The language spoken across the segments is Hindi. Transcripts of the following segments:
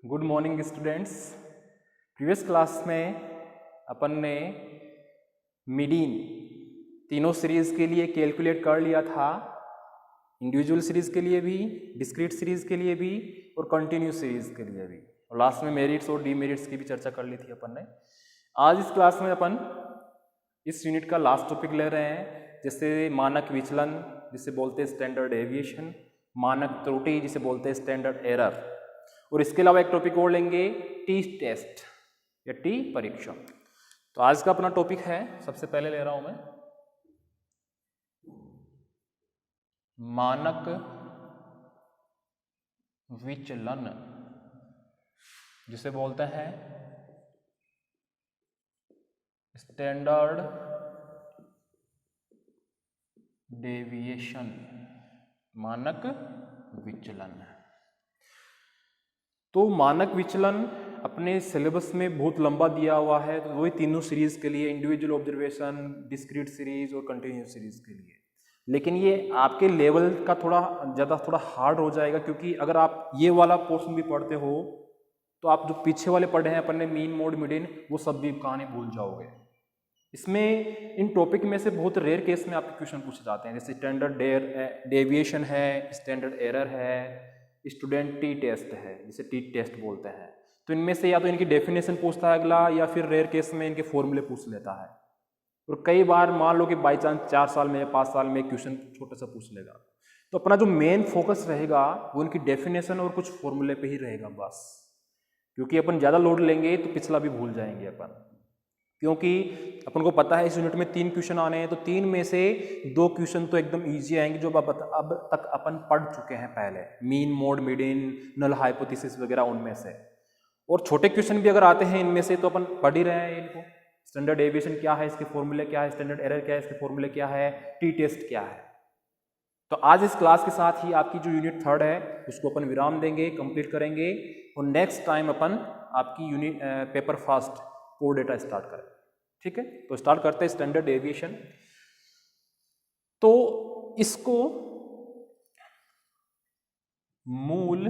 Good morning students. Previous class में अपन ने मीडियन तीनों सीरीज़ के लिए कैलकुलेट कर लिया था, इंडिविजुअल सीरीज़ के लिए भी, डिस्क्रीट सीरीज़ के लिए भी और कंटिन्यूस सीरीज़ के लिए भी, और लास्ट में मेरिट्स और डीमेरिट्स की भी चर्चा कर ली थी अपन ने। आज इस क्लास में अपन इस यूनिट का लास्ट टॉपिक ले रहे हैं, जैसे मानक विचलन जिसे बोलते हैं स्टैंडर्ड डेविएशन, मानक त्रुटि जिसे बोलते हैं स्टैंडर्ड एरर, और इसके अलावा एक टॉपिक और लेंगे टी टेस्ट या टी परीक्षण। तो आज का अपना टॉपिक है, सबसे पहले ले रहा हूं मैं मानक विचलन जिसे बोलते हैं स्टैंडर्ड डेविएशन, मानक विचलन। तो मानक विचलन अपने सिलेबस में बहुत लंबा दिया हुआ है, तो वही तीनों सीरीज के लिए, इंडिविजुअल ऑब्जर्वेशन, डिस्क्रीट सीरीज और कंटिन्यूस सीरीज के लिए। लेकिन ये आपके लेवल का थोड़ा हार्ड हो जाएगा, क्योंकि अगर आप ये वाला पोर्शन भी पढ़ते हो तो आप जो पीछे वाले पढ़े हैं अपन ने मीन मोड मीडियन, वो सब भी कहानी भूल जाओगे। इसमें इन टॉपिक में से बहुत रेयर केस में आपके क्वेश्चन पूछे जाते हैं, जैसे स्टैंडर्ड डेविएशन है, स्टैंडर्ड एरर है, स्टूडेंट टी टेस्ट है जिसे टी टेस्ट बोलते हैं। तो इनमें से या तो इनकी डेफिनेशन पूछता है अगला, या फिर रेयर केस में इनके फॉर्मूले पूछ लेता है। और कई बार मान लो कि बाई चांस 4 साल में या 5 साल में क्वेश्चन छोटा सा पूछ लेगा, तो अपना जो मेन फोकस रहेगा वो उनकी डेफिनेशन और कुछ फॉर्मूले पे ही रहेगा बस। क्योंकि अपन ज़्यादा लोड लेंगे तो पिछला भी भूल जाएंगे अपन, क्योंकि अपन को पता है इस यूनिट में 3 क्वेश्चन आने हैं, तो 3 में से 2 क्वेश्चन तो एकदम इजी आएंगे जो अब तक अपन पढ़ चुके हैं पहले, mean mode median, null hypothesis वगैरह उनमें से। और छोटे क्वेश्चन भी अगर आते हैं इनमें से तो अपन पढ़ ही रहे हैं इनको। स्टैंडर्ड डेविएशन क्या है, इसके फॉर्मूले क्या है, स्टैंडर्ड एरर क्या है, इसके फॉर्मूले क्या है, टी टेस्ट क्या है। तो आज इस क्लास के साथ ही आपकी जो यूनिट 3 है उसको अपन विराम देंगे, कंप्लीट करेंगे, और नेक्स्ट टाइम अपन आपकी unit paper fast core data start करें। ठीक है, तो स्टार्ट करते हैं स्टैंडर्ड डेविएशन। तो इसको मूल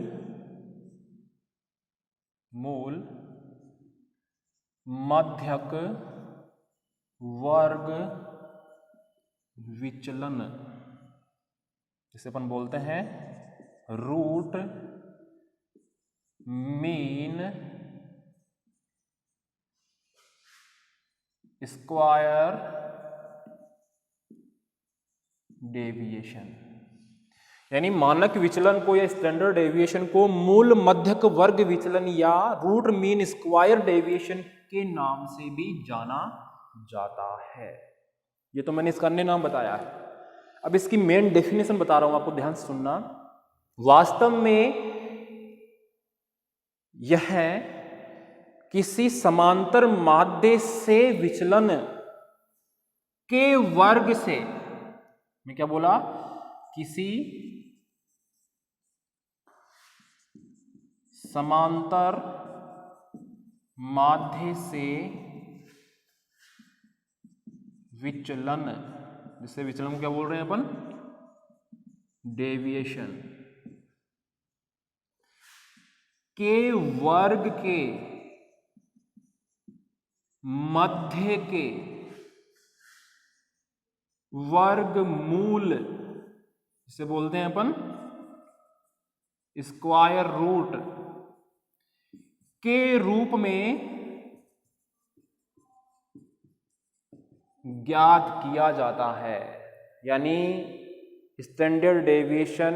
मध्यक वर्ग विचलन जिसे अपन बोलते हैं रूट मीन स्क्वायर डेविएशन, यानी मानक विचलन को या स्टैंडर्ड डेविएशन को मूल मध्यक वर्ग विचलन या रूट मीन स्क्वायर डेविएशन के नाम से भी जाना जाता है। ये तो मैंने इसका अन्य नाम बताया है। अब इसकी मेन डेफिनेशन बता रहा हूं आपको, ध्यान से सुनना। वास्तव में यह किसी समांतर माध्य से विचलन के वर्ग से, मैं क्या बोला, किसी समांतर माध्य से विचलन, जिससे विचलन को क्या बोल रहे हैं अपन, डेविएशन, के वर्ग के मध्य के वर्गमूल, जिसे बोलते हैं अपन स्क्वायर रूट, के रूप में ज्ञात किया जाता है। यानी स्टैंडर्ड डेविएशन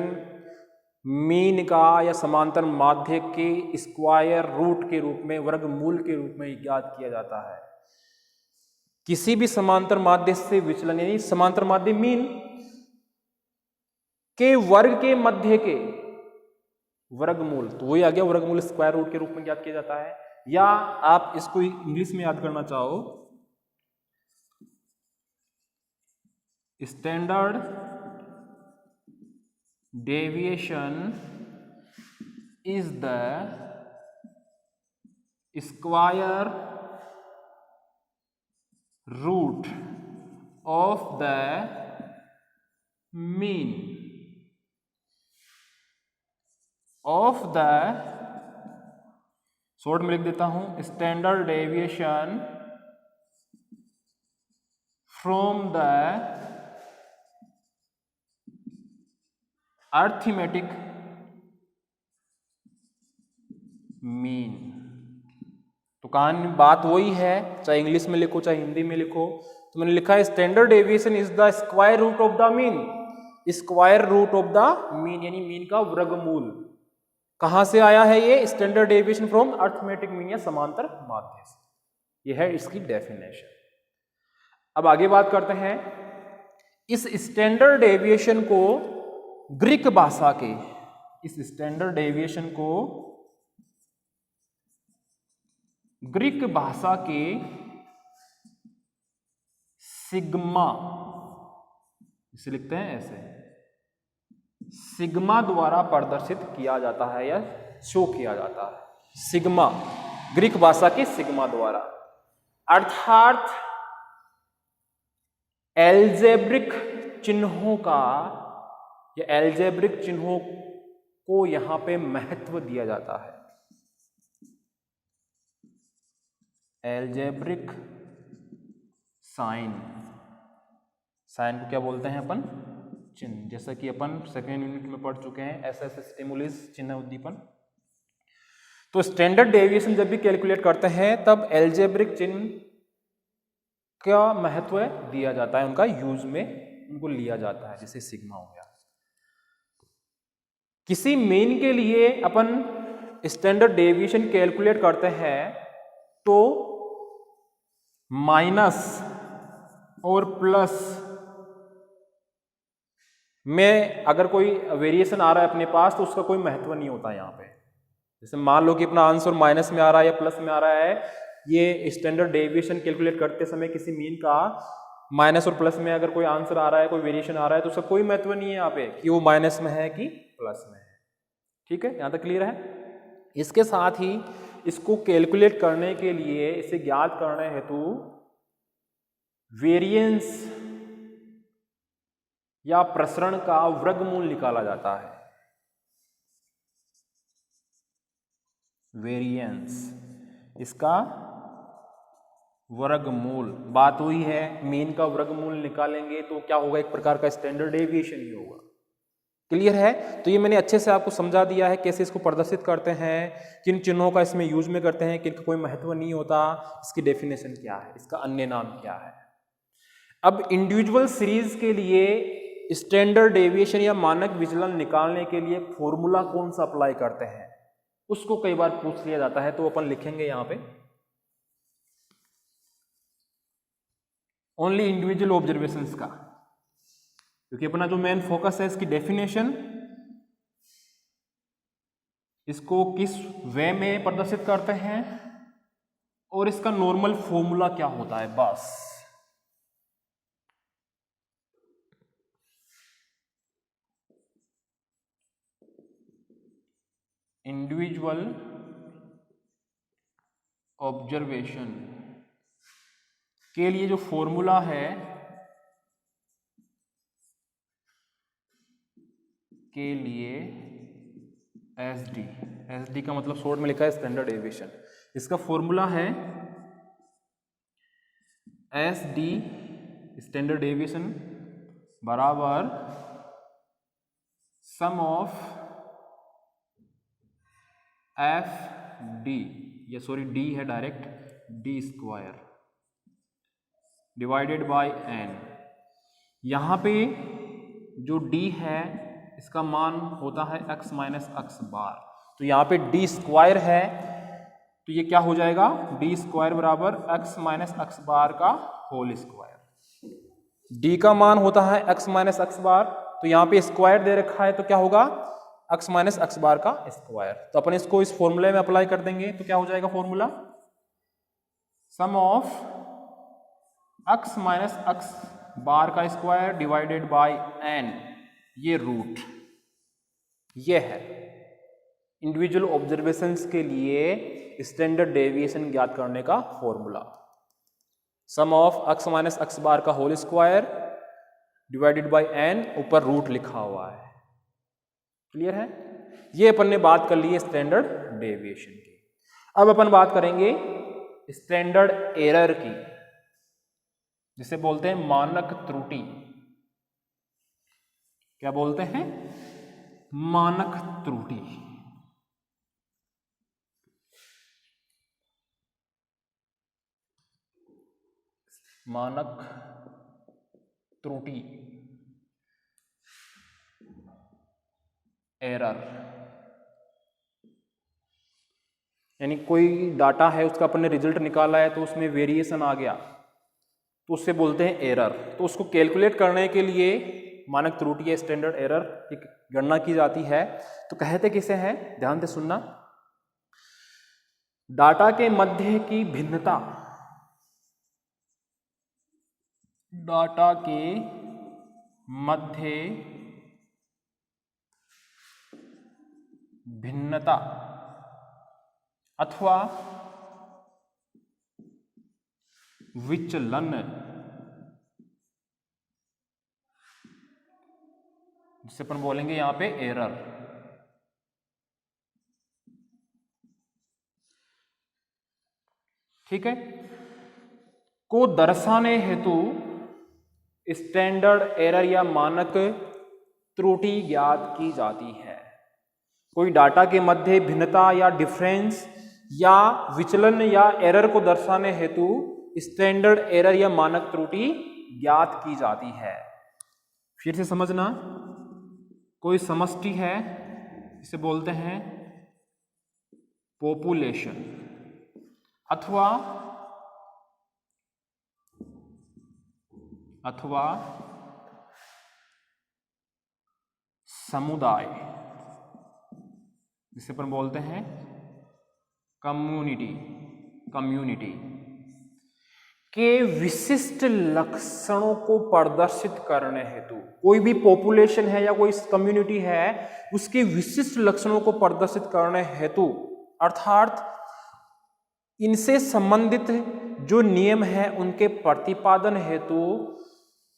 मीन का या समांतर माध्य के स्क्वायर रूट के रूप में, वर्गमूल के रूप में ज्ञात किया जाता है। किसी भी समांतर माध्य से विचलन, यानी समांतर माध्य मीन के वर्ग के मध्य के वर्गमूल, तो वही आ गया वर्गमूल स्क्वायर रूट के रूप में ज्ञात किया जाता है। या आप इसको इंग्लिश में याद करना चाहो, standard deviation is the square root of the mean of the short में लिख देता हूं, standard deviation from the arithmetic mean. तो कहानी बात वही है, चाहे इंग्लिश में लिखो चाहे हिंदी में लिखो। तो मैंने लिखा है standard deviation is the square root of the mean. Square root of the mean यानी मीन का वर्गमूल। कहां से आया है ये? Standard deviation from arithmetic mean या समांतर माध्य से। यह है इसकी डेफिनेशन। अब आगे बात करते हैं, इस स्टैंडर्ड डेविएशन को ग्रीक भाषा के, इस स्टैंडर्ड डेविएशन को ग्रीक भाषा के सिग्मा, इसे लिखते हैं ऐसे, सिग्मा द्वारा प्रदर्शित किया जाता है या शो किया जाता है। सिग्मा, ग्रीक भाषा के सिग्मा द्वारा, अर्थात एल्जेब्रिक चिन्हों का या एल्जेब्रिक चिन्हों को यहां पे महत्व दिया जाता है। एल्जेब्रिक साइन, साइन को क्या बोलते हैं अपन? चिन्ह। जैसा कि अपन सेकेंड यूनिट में पढ़ चुके हैं, एस स्टिमुलस, चिन्ह उद्दीपन। तो स्टैंडर्ड डेविएशन जब भी कैलकुलेट करते हैं तब एल्जेब्रिक चिन्ह का महत्व दिया जाता है, उनका यूज में उनको लिया जाता है, जैसे सिग्मा हो गया। किसी मीन के लिए अपन स्टैंडर्ड डेविएशन कैलकुलेट करते हैं तो माइनस और प्लस में अगर कोई वेरिएशन आ रहा है अपने पास तो उसका कोई महत्व नहीं होता यहाँ पे। जैसे मान लो कि अपना आंसर माइनस में आ रहा है या प्लस में आ रहा है, ये स्टैंडर्ड डेविएशन कैलकुलेट करते समय किसी मीन का माइनस और प्लस में अगर कोई आंसर आ रहा है, कोई वेरिएशन आ रहा है, तो उसका कोई महत्व नहीं है यहाँ पे कि वो माइनस में है कि प्लस में है। ठीक है, यहाँ तक क्लियर है। इसके साथ ही इसको कैलकुलेट करने के लिए, इसे ज्ञात करने हेतु वेरिएंस या प्रसरण का वर्गमूल निकाला जाता है। वेरिएंस, इसका वर्गमूल। बात हुई है मीन का वर्गमूल निकालेंगे तो क्या होगा? एक प्रकार का स्टैंडर्ड डेविएशन ही होगा। क्लियर है? तो ये मैंने अच्छे से आपको समझा दिया है कैसे इसको प्रदर्शित करते हैं, किन चिन्हों का इसमें यूज में करते हैं, किन का कोई महत्व नहीं होता, इसकी डेफिनेशन क्या है, इसका अन्य नाम क्या है। अब इंडिविजुअल सीरीज के लिए स्टैंडर्ड डेविएशन या मानक विचलन निकालने के लिए फॉर्मूला कौन सा अप्लाई करते हैं, उसको कई बार पूछ लिया जाता है, तो अपन लिखेंगे यहां पे ओनली इंडिविजुअल ऑब्जर्वेशंस का, क्योंकि अपना जो मेन फोकस है इसकी डेफिनेशन, इसको किस वे में प्रदर्शित करते हैं और इसका नॉर्मल फॉर्मूला क्या होता है, बस। इंडिविजुअल ऑब्जर्वेशन के लिए जो फॉर्मूला है के लिए एसडी का मतलब शॉर्ट में लिखा है स्टैंडर्ड डेविएशन। इसका फॉर्मूला है एसडी स्टैंडर्ड डेविएशन बराबर सम ऑफ एफ डी, या सॉरी डी है direct, D square divided by N. यहां पे जो डी है इसका मान होता है x माइनस एक्स बार, तो यहाँ पे डी स्क्वायर है तो ये क्या हो जाएगा? डी स्क्वायर बराबर x माइनस एक्स बार का होल स्क्वायर। डी का मान होता है x माइनस एक्स बार, तो यहाँ पे स्क्वायर दे रखा है तो क्या होगा? x माइनस एक्स बार का स्क्वायर। तो अपन इसको इस फॉर्मूले में अप्लाई कर देंगे तो क्या हो जाएगा formula? Sum of x minus x bar का स्क्वायर डिवाइडेड बाय n, ये रूट, ये है इंडिविजुअल ऑब्जर्वेशंस के लिए स्टैंडर्ड डेविएशन ज्ञात करने का formula. Sum of x minus x bar का whole square divided by n, ऊपर रूट लिखा हुआ है। क्लियर है? ये अपन ने बात कर ली है स्टैंडर्ड डेविएशन की। अब अपन बात करेंगे स्टैंडर्ड एरर की, जिसे बोलते हैं मानक त्रुटि। क्या बोलते हैं? मानक त्रुटि। मानक त्रुटि, एरर, यानी कोई डाटा है, उसका अपन ने रिजल्ट निकाला है तो उसमें वेरिएशन आ गया तो उससे बोलते हैं एरर। तो उसको कैलकुलेट करने के लिए मानक त्रुटि या स्टैंडर्ड एरर की गणना की जाती है। तो कहते किसे हैं, ध्यान से सुनना। डाटा के मध्य की भिन्नता, डाटा के मध्य भिन्नता अथवा विचलन, जिसे अपन बोलेंगे यहां पे एरर। ठीक है, को दर्शाने हेतु स्टैंडर्ड एरर या मानक त्रुटि ज्ञात की जाती है। कोई डाटा के मध्य भिन्नता या डिफरेंस या विचलन या एरर को दर्शाने हेतु स्टैंडर्ड एरर या मानक त्रुटि ज्ञात की जाती है। फिर से समझना, कोई समष्टि है, इसे बोलते हैं पॉपुलेशन, अथवा समुदाय, जिसे अपन बोलते हैं कम्युनिटी के विशिष्ट लक्षणों को प्रदर्शित करने हेतु, कोई भी पॉपुलेशन है या कोई कम्युनिटी है, उसके विशिष्ट लक्षणों को प्रदर्शित करने हेतु, अर्थात इनसे संबंधित जो नियम है उनके प्रतिपादन हेतु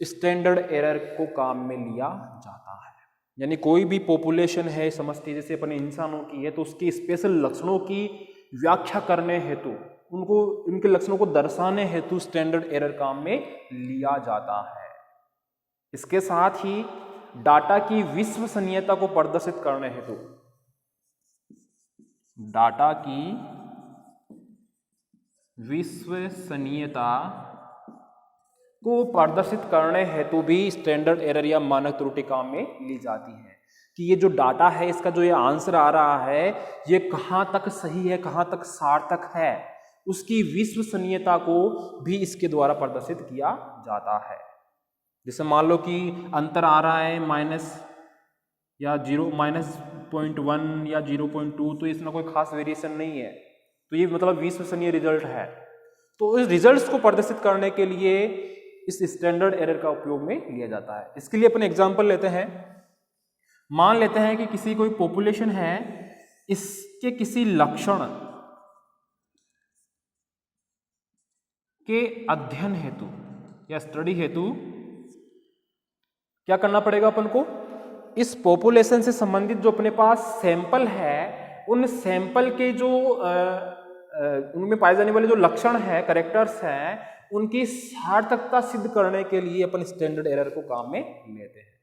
स्टैंडर्ड एरर को काम में लिया जाता है। यानी कोई भी पॉपुलेशन है, समझती जैसे अपने इंसानों की है, तो उसकी स्पेशल लक्षणों की व्याख्या करने हेतु, उनको उनके लक्षणों को दर्शाने हेतु स्टैंडर्ड एरर काम में लिया जाता है। इसके साथ ही डाटा की विश्वसनीयता को प्रदर्शित करने हेतु, डाटा की विश्वसनीयता को प्रदर्शित करने हेतु भी स्टैंडर्ड एरर या मानक त्रुटि काम में ली जाती है कि ये जो डाटा है, इसका जो ये आंसर आ रहा है, ये कहाँ तक सही है, कहाँ तक सार्थक है, उसकी विश्वसनीयता को भी इसके द्वारा प्रदर्शित किया जाता है। जैसे मान लो कि अंतर आ रहा है -0.1 या 0.2, तो इसमें कोई खास वेरिएशन नहीं है, तो ये मतलब विश्वसनीय रिजल्ट है। तो इस रिजल्ट्स को प्रदर्शित करने के लिए इस स्टैंडर्ड एरर का उपयोग में लिया जाता है। इसके लिए अपन एग्जांपल लेते हैं। मान लेते हैं कि किसी कोई पॉपुलेशन है, इसके किसी लक्षण के अध्ययन हेतु या स्टडी हेतु क्या करना पड़ेगा अपन को, इस पॉपुलेशन से संबंधित जो अपने पास सैंपल है, उन सैंपल के जो उनमें पाए जाने वाले जो लक्षण है, कैरेक्टर्स हैं, उनकी सार्थकता सिद्ध करने के लिए अपन स्टैंडर्ड एरर को काम में लेते हैं।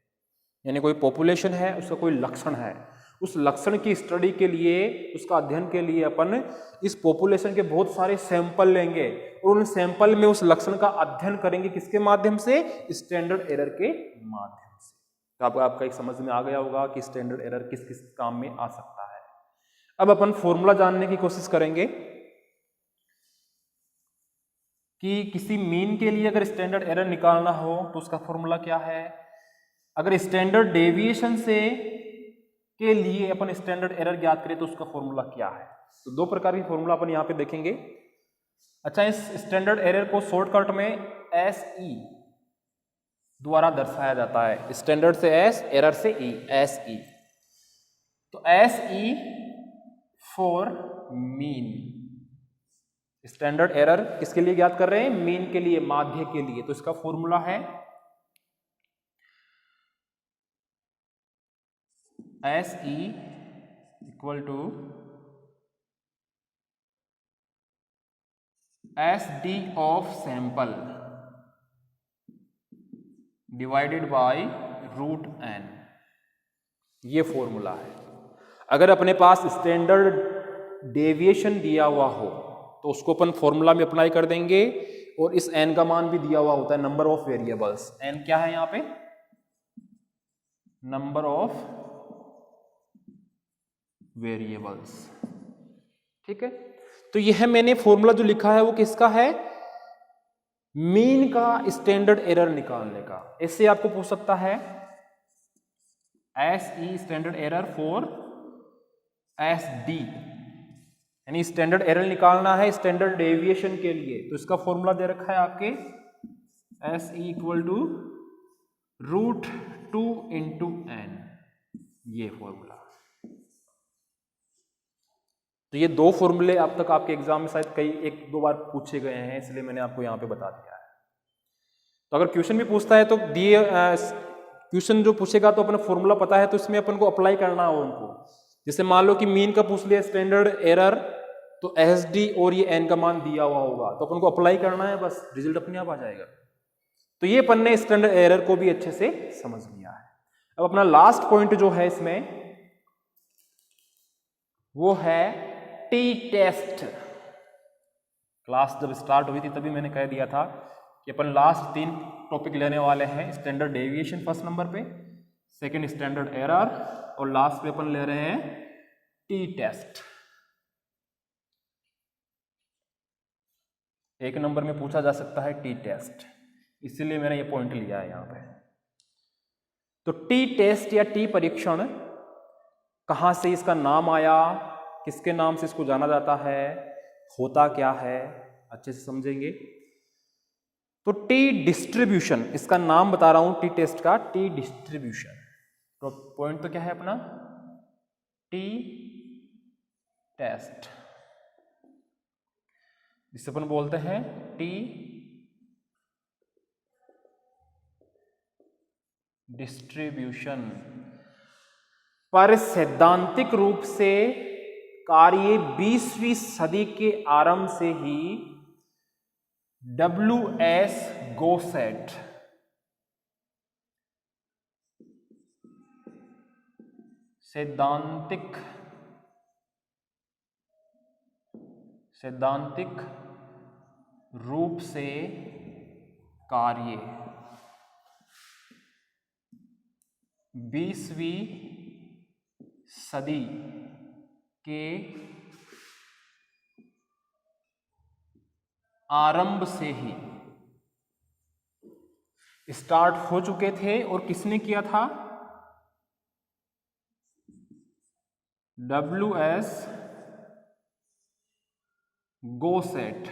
यानी कोई पॉपुलेशन है, उसका कोई लक्षण है, उस लक्षण की स्टडी के लिए, उसका अध्ययन के लिए अपन इस पॉपुलेशन के बहुत सारे सैंपल लेंगे और उन सैंपल में उस लक्षण का अध्ययन करेंगे। किसके माध्यम से? स्टैंडर्ड एरर के माध्यम से। तो आपका एक समझ में आ गया होगा कि स्टैंडर्ड एरर किस किस काम में आ सकता है। अब अपन फॉर्मूला जानने की कोशिश करेंगे कि किसी मीन के लिए अगर स्टैंडर्ड एरर निकालना हो तो उसका फॉर्मूला क्या है। अगर स्टैंडर्ड डेविएशन से के लिए अपन स्टैंडर्ड एरर ज्ञात करें तो उसका फॉर्मूला क्या है। तो दो प्रकार की फॉर्मूला अपन यहाँ पे देखेंगे। अच्छा, इस स्टैंडर्ड एरर को शॉर्टकट में SE द्वारा दर्शाया जाता है। स्टैंडर्ड से S, एरर से E, SE। तो SE for mean. Standard error किसके लिए ज्ञात कर रहे हैं? मीन के लिए, माध्य के लिए। तो इसका फॉर्मूला है SE equal to SD of sample divided by root n, ये फॉर्मूला है। अगर अपने पास स्टैंडर्ड डेविएशन दिया हुआ हो तो उसको अपन फॉर्मूला में अप्लाई कर देंगे, और इस n का मान भी दिया हुआ होता है, नंबर ऑफ वेरिएबल्स। n क्या है यहां पे? नंबर ऑफ वेरिएबल्स, ठीक है। तो यह मैंने फॉर्मूला जो लिखा है वो किसका है? मीन का स्टैंडर्ड एरर निकालने का। इससे आपको पूछ सकता है SE standard error for SD, यानी स्टैंडर्ड एरर निकालना है स्टैंडर्ड डेविएशन के लिए। तो इसका फॉर्मूला दे रखा है आपके SE equal to √2 into n, ये फॉर्मूला। तो ये दो फॉर्मूले अब तक आपके एग्जाम में शायद कई एक दो बार पूछे गए हैं, इसलिए मैंने आपको यहाँ पे बता दिया है। तो अगर क्वेश्चन भी पूछता है तो दिए क्वेश्चन जो पूछेगा तो अपना फॉर्मूला पता है तो इसमें अपन को अप्लाई करना हो उनको। जैसे मान लो कि मीन का पूछ लिया स्टैंडर्ड एरर, तो SD और ये n का मान दिया हुआ होगा तो अपन को अप्लाई करना है, बस रिजल्ट अपने आप आ जाएगा। तो ये अपन ने स्टैंडर्ड एरर को भी अच्छे से समझ लिया है। अब अपना लास्ट पॉइंट जो है इसमें वो है टी टेस्ट। क्लास जब स्टार्ट हुई थी तभी मैंने कह दिया था कि अपन लास्ट 3 टॉपिक लेने वाले हैं। स्टैंडर्ड डेविएशन फर्स्ट नंबर पे, सेकंड स्टैंडर्ड एरर, और लास्ट पे अपन ले रहे हैं टी टेस्ट। 1 नंबर में पूछा जा सकता है टी टेस्ट, इसीलिए मैंने ये पॉइंट लिया है यहाँ पे। तो टी टेस्ट या टी परीक्षण कहाँ से इसका नाम आया, किसके नाम से इसको जाना जाता है, होता क्या है, अच्छे से समझेंगे। तो टी डिस्ट्रीब्यूशन, इसका नाम बता रहा हूं टी टेस्ट का, टी डिस्ट्रीब्यूशन। तो पॉइंट तो क्या है अपना? टी टेस्ट, जिसे अपन बोलते हैं टी डिस्ट्रीब्यूशन। पर सैद्धांतिक रूप से कार्य 20वीं सदी के आरंभ से ही W.S. गोसेट सैद्धांतिक रूप से कार्य 20वीं सदी के आरंभ से ही स्टार्ट हो चुके थे। और किसने किया था? W.S. गोसेट,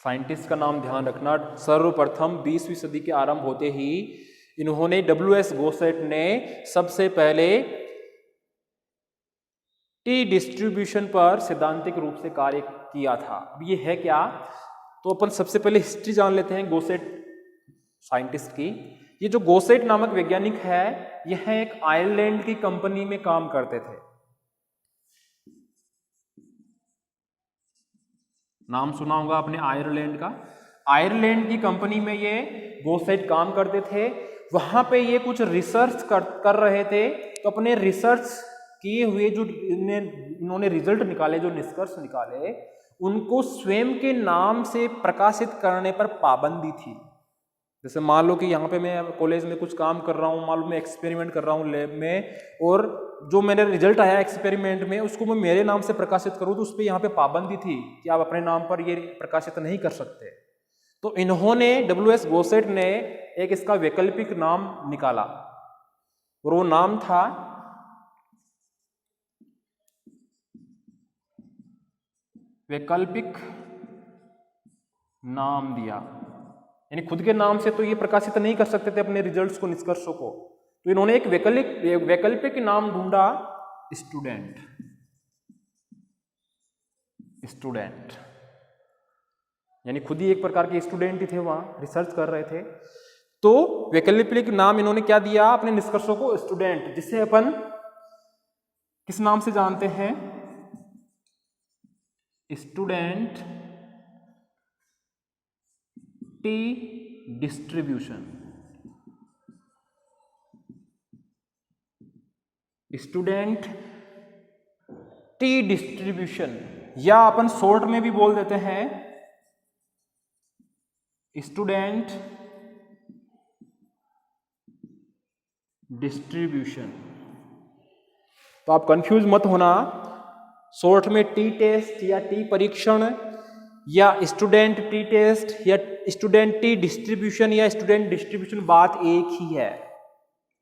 साइंटिस्ट का नाम ध्यान रखना। सर्वप्रथम 20वीं सदी के आरंभ होते ही इन्होंने W.S. गोसेट ने सबसे पहले टी डिस्ट्रीब्यूशन पर सैद्धांतिक रूप से कार्य किया था। अब ये है क्या, तो अपन सबसे पहले हिस्ट्री जान लेते हैं गोसेट साइंटिस्ट की। ये जो गोसेट नामक वैज्ञानिक है, यह एक आयरलैंड की कंपनी में काम करते थे। नाम सुना होगा आपने आयरलैंड का। आयरलैंड की कंपनी में ये गोसेट काम करते थे। वहां पे ये कुछ रिसर्च कर रहे थे। तो अपने रिसर्च किए हुए जो इन्होंने रिजल्ट निकाले, जो निष्कर्ष निकाले, उनको स्वयं के नाम से प्रकाशित करने पर पाबंदी थी। जैसे मान लो कि यहाँ पे मैं कॉलेज में कुछ काम कर रहा हूँ, मान लो मैं एक्सपेरिमेंट कर रहा हूँ लैब में, और जो मेरा रिजल्ट आया एक्सपेरिमेंट में उसको मैं मेरे नाम से प्रकाशित करूँ, तो उस पर यहाँ पे पाबंदी थी कि आप अपने नाम पर ये प्रकाशित नहीं कर सकते। तो इन्होंने W.S. गोसेट ने एक इसका वैकल्पिक नाम निकाला, और वो नाम था वैकल्पिक नाम दिया। यानी खुद के नाम से तो ये प्रकाशित नहीं कर सकते थे अपने रिजल्ट्स को, निष्कर्षों को। तो इन्होंने एक वैकल्पिक नाम ढूंढा, स्टूडेंट। यानी खुद ही एक प्रकार के स्टूडेंट ही थे, वहां रिसर्च कर रहे थे। तो वैकल्पिक नाम इन्होंने क्या दिया अपने निष्कर्षों को? स्टूडेंट, जिसे अपन किस नाम से जानते हैं? Student T distribution, student T distribution, या अपन शॉर्ट में भी बोल देते हैं स्टूडेंट डिस्ट्रीब्यूशन। तो आप कंफ्यूज मत होना, शॉर्ट में टी टेस्ट या टी परीक्षण या स्टूडेंट टी टेस्ट या स्टूडेंट टी डिस्ट्रीब्यूशन या स्टूडेंट डिस्ट्रीब्यूशन बात एक ही है,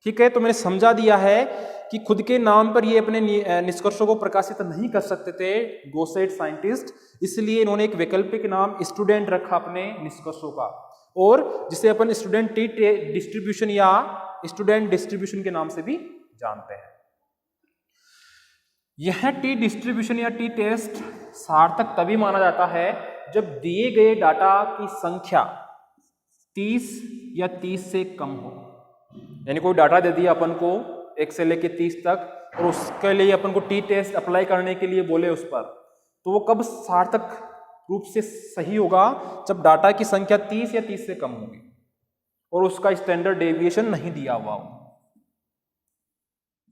ठीक है। तो मैंने समझा दिया है कि खुद के नाम पर ये अपने निष्कर्षों को प्रकाशित नहीं कर सकते थे गोसेट साइंटिस्ट, इसलिए इन्होंने एक वैकल्पिक नाम स्टूडेंट रखा अपने निष्कर्षों का, और जिसे अपन स्टूडेंट टी डिस्ट्रीब्यूशन या स्टूडेंट डिस्ट्रीब्यूशन के नाम से भी जानते हैं। यह टी डिस्ट्रीब्यूशन या टी टेस्ट सार्थक तभी माना जाता है जब दिए गए डाटा की संख्या 30 या 30 से कम हो। यानी कोई डाटा दे दिया अपन को 1 से लेके 30 तक, और उसके लिए अपन को टी टेस्ट अप्लाई करने के लिए बोले उस पर, तो वो कब सार्थक रूप से सही होगा, जब डाटा की संख्या 30 या 30 से कम होगी और उसका स्टैंडर्ड डेविएशन नहीं दिया हुआ हो,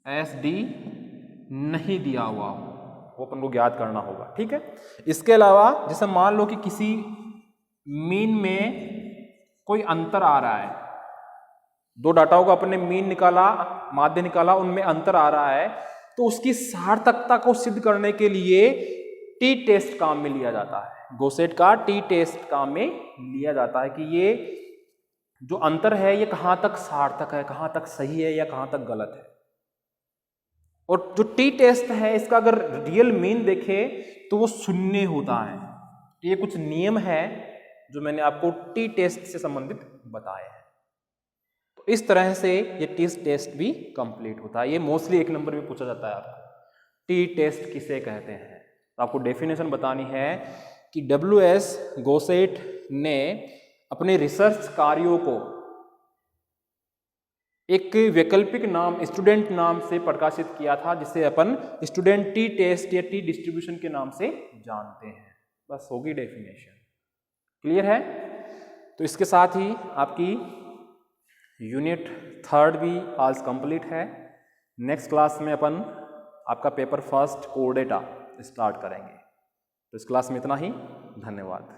SD नहीं दिया हुआ हो, वो अपन को ज्ञात करना होगा, ठीक है। इसके अलावा जैसे मान लो कि किसी मीन में कोई अंतर आ रहा है, दो डाटाओं का अपने मीन निकाला, माध्य निकाला, उनमें अंतर आ रहा है, तो उसकी सार्थकता को सिद्ध करने के लिए टी टेस्ट काम में लिया जाता है, गोसेट का टी टेस्ट काम में लिया जाता है कि ये जो अंतर है ये कहां तक सार्थक है, कहां तक सही है या कहां तक गलत है। और जो टी टेस्ट है इसका अगर रियल मीन देखे तो वो शून्य होता है। ये कुछ नियम है जो मैंने आपको टी टेस्ट से संबंधित बताए हैं। तो इस तरह से ये टी टेस्ट भी कंप्लीट होता है। ये मोस्टली 1 नंबर में पूछा जाता है आपको, टी टेस्ट किसे कहते हैं। तो आपको डेफिनेशन बतानी है कि WS गोसेट ने अपने रिसर्च कार्यों को एक वैकल्पिक नाम स्टूडेंट नाम से प्रकाशित किया था, जिसे अपन स्टूडेंट टी टेस्ट या टी डिस्ट्रीब्यूशन के नाम से जानते हैं। बस होगी डेफिनेशन, क्लियर है। तो इसके साथ ही आपकी यूनिट 3 भी आज कंप्लीट है। नेक्स्ट क्लास में अपन आपका paper first core data start करेंगे। तो इस क्लास में इतना ही, धन्यवाद।